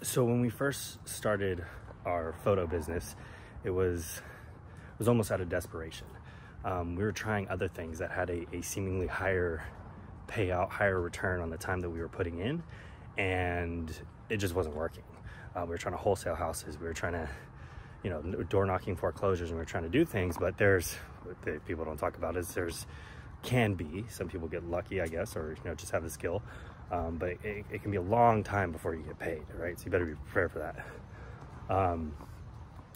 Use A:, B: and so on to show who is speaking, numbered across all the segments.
A: So when we first started our photo business, it was almost out of desperation. We were trying other things that had a seemingly higher payout, higher return on the time that we were putting in, and it just wasn't working. We were trying to wholesale houses. We were trying to, door knocking foreclosures, and we were trying to do things, but there's, what people don't talk about is can be, some people get lucky, I guess, or, just have the skill. But it can be a long time before you get paid, right? So you better be prepared for that.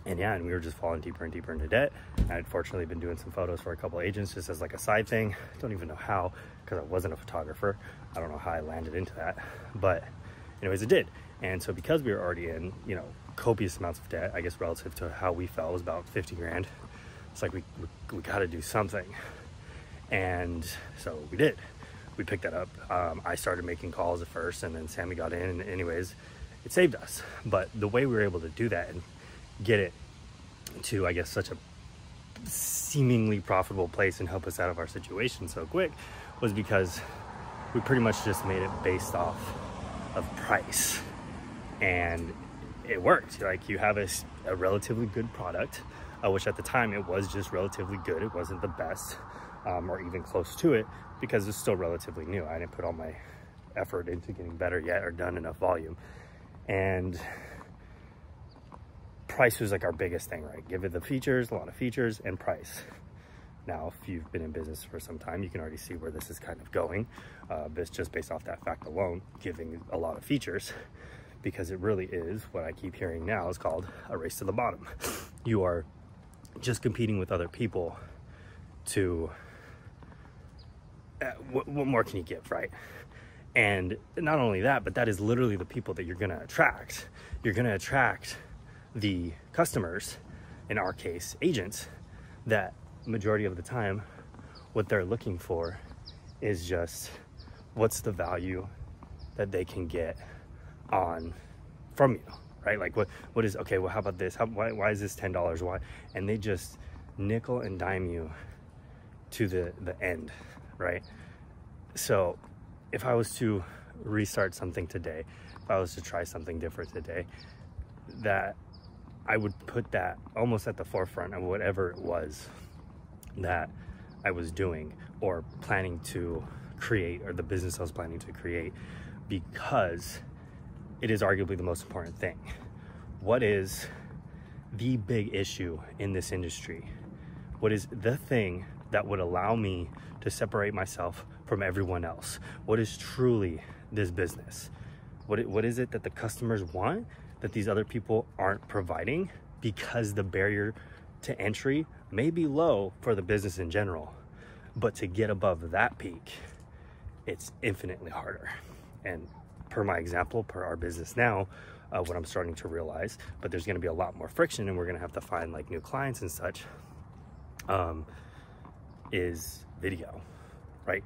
A: And we were just falling deeper and deeper into debt. I'd fortunately been doing some photos for a couple agents just as like a side thing. I don't even know how, because I wasn't a photographer. I don't know how I landed into that, but anyways, it did. And so because we were already in, copious amounts of debt, I guess relative to how we felt, was about 50 grand. It's like, we got to do something. And so we did. We picked that up. I started making calls at first, and then Sammy got in, and anyways, it saved us. But the way we were able to do that and get it to, I guess, such a seemingly profitable place and help us out of our situation so quick was because we pretty much just made it based off of price. And it worked. Like, you have a relatively good product, which at the time it was just relatively good. It wasn't the best, or even close to it, because it's still relatively new. I didn't put all my effort into getting better yet or done enough volume. And price was like our biggest thing, right? Give it the features, a lot of features, and price. Now, if you've been in business for some time, you can already see where this is kind of going. But it's just based off that fact alone, giving a lot of features, because it really is what I keep hearing now is called a race to the bottom. You are just competing with other people to what more can you give, right? And not only that, but that is literally the people that you're going to attract. You're going to attract the customers, in our case agents, that majority of the time what they're looking for is just what's the value that they can get from you, right? Like what is, okay, well, how about this? Why is this $10? Why? And they just nickel and dime you to the end, right? So if I was to restart something today, if I was to try something different today, that I would put that almost at the forefront of whatever it was that I was doing or planning to create, or the business I was planning to create, because it is arguably the most important thing. What is the big issue in this industry? What is the thing that would allow me to separate myself from everyone else? What is truly this business? What is it that the customers want that these other people aren't providing? Because the barrier to entry may be low for the business in general, but to get above that peak, it's infinitely harder. And per my example, per our business now, what I'm starting to realize, but there's gonna be a lot more friction, and we're gonna have to find like new clients and such, is video, right?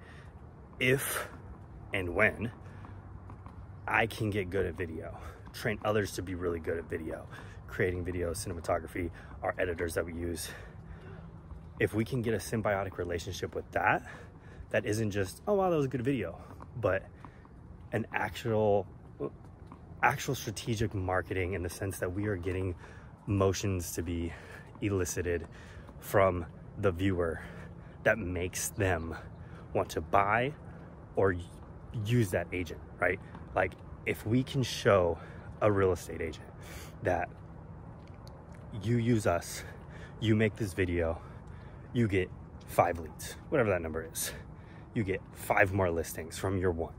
A: If and when I can get good at video, train others to be really good at video, creating video, cinematography, our editors that we use, if we can get a symbiotic relationship with that isn't just, oh wow, that was a good video, but an actual strategic marketing, in the sense that we are getting motions to be elicited from the viewer that makes them want to buy or use that agent, right? Like, if we can show a real estate agent that you use us, you make this video, you get 5 leads, whatever that number is, you get 5 more listings from your one.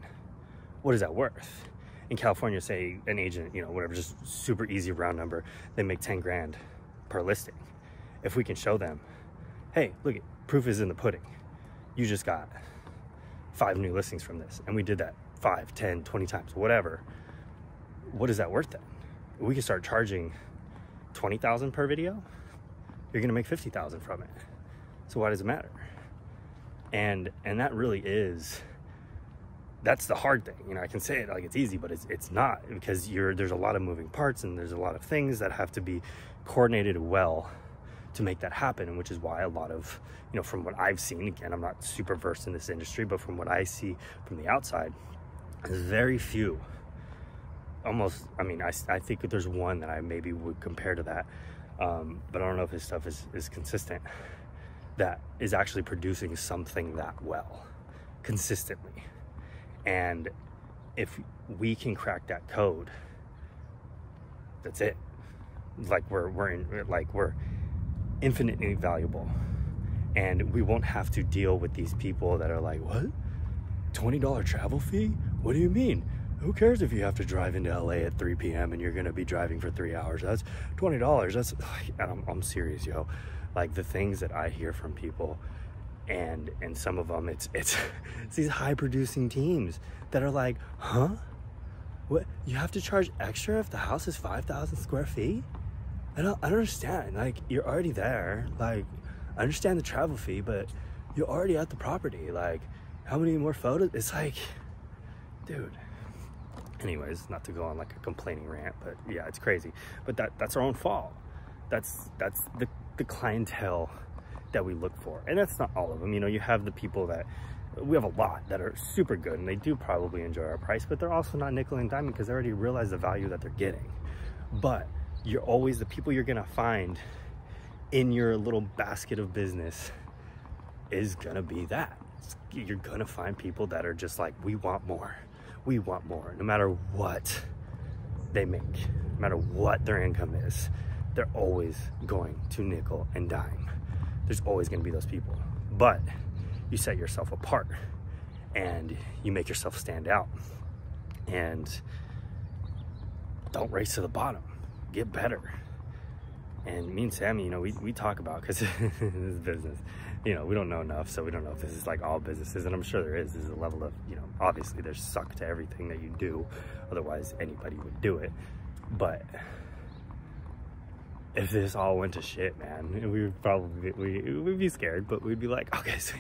A: What is that worth? In California, say an agent, whatever, just super easy round number, they make 10 grand per listing. If we can show them, hey, look, proof is in the pudding. You just got 5 new listings from this, and we did that 5, 10, 20 times, whatever. What is that worth then? We can start charging 20,000 per video. You're gonna make 50,000 from it. So why does it matter? And that really is, that's the hard thing. I can say it like it's easy, but it's not, because there's a lot of moving parts, and there's a lot of things that have to be coordinated well to make that happen. And which is why a lot of, from what I've seen, again, I'm not super versed in this industry, but from what I see from the outside, there's very few almost, I mean, I think that there's one that I maybe would compare to that, but I don't know if his stuff is consistent, that is actually producing something that well consistently. And if we can crack that code, that's it. Like we're infinitely valuable, and we won't have to deal with these people that are like, what, $20 travel fee? What do you mean? Who cares if you have to drive into LA at 3 p.m. and you're gonna be driving for 3 hours? That's $20. That's, I'm serious, yo. Like the things that I hear from people, and some of them, it's these high producing teams that are like, huh? What, you have to charge extra if the house is 5,000 square feet? I don't understand. Like, you're already there. Like, I understand the travel fee, but you're already at the property. Like, how many more photos? It's like, dude. Anyways, not to go on like a complaining rant, but yeah, it's crazy. But that's our own fault. That's the clientele that we look for. And that's not all of them. You know, you have the people that, we have a lot that are super good, and they do probably enjoy our price, but they're also not nickel and diming because they already realize the value that they're getting. But you're always, the people you're gonna find in your little basket of business is gonna be that. You're gonna find people that are just like, we want more. We want more. No matter what they make, no matter what their income is, they're always going to nickel and dime. There's always gonna be those people. But you set yourself apart and you make yourself stand out, and don't race to the bottom. Get better. And me and Sammy, you know, we talk about, because this is business, you know, we don't know enough, so we don't know if this is like all businesses, and I'm sure there is. There's a level of, you know, obviously there's suck to everything that you do, otherwise anybody would do it. But if this all went to shit, man, we would probably, we'd be scared, but we'd be like, okay, so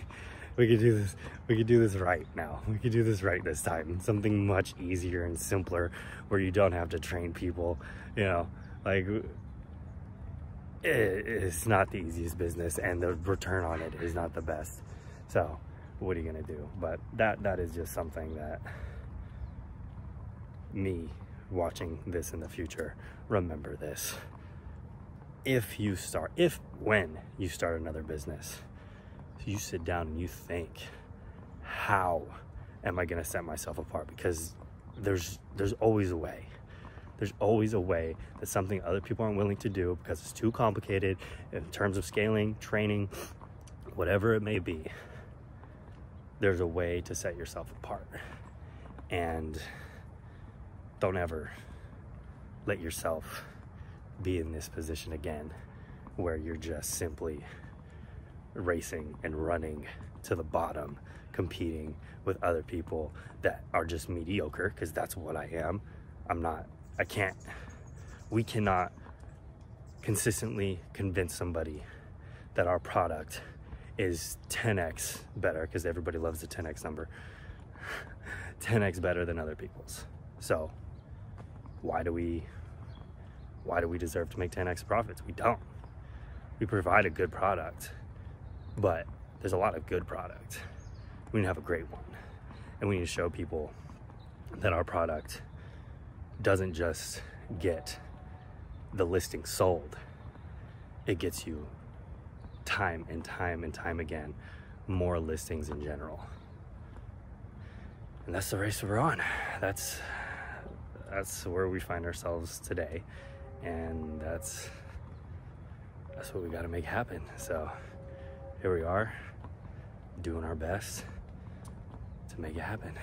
A: we could do this. We could do this right now. We could do this right this time. Something much easier and simpler, where you don't have to train people, you know, like, it's not the easiest business, and the return on it is not the best. So what are you gonna do? But that is just something that me watching this in the future, remember this. When you start another business, you sit down and you think, how am I gonna set myself apart? Because there's always a way. There's always a way that something other people aren't willing to do because it's too complicated in terms of scaling, training, whatever it may be. There's a way to set yourself apart. And don't ever let yourself be in this position again, where you're just simply racing and running to the bottom, competing with other people that are just mediocre, because that's what I am. We cannot consistently convince somebody that our product is 10x better, because everybody loves the 10x number, 10x better than other people's. So why do we deserve to make 10x profits? We don't. We provide a good product, but there's a lot of good product. We need to have a great one, and we need to show people that our product doesn't just get the listing sold, it gets you time and time and time again more listings in general. And that's the race we're on. That's where we find ourselves today, and that's what we got to make happen. So here we are, doing our best to make it happen.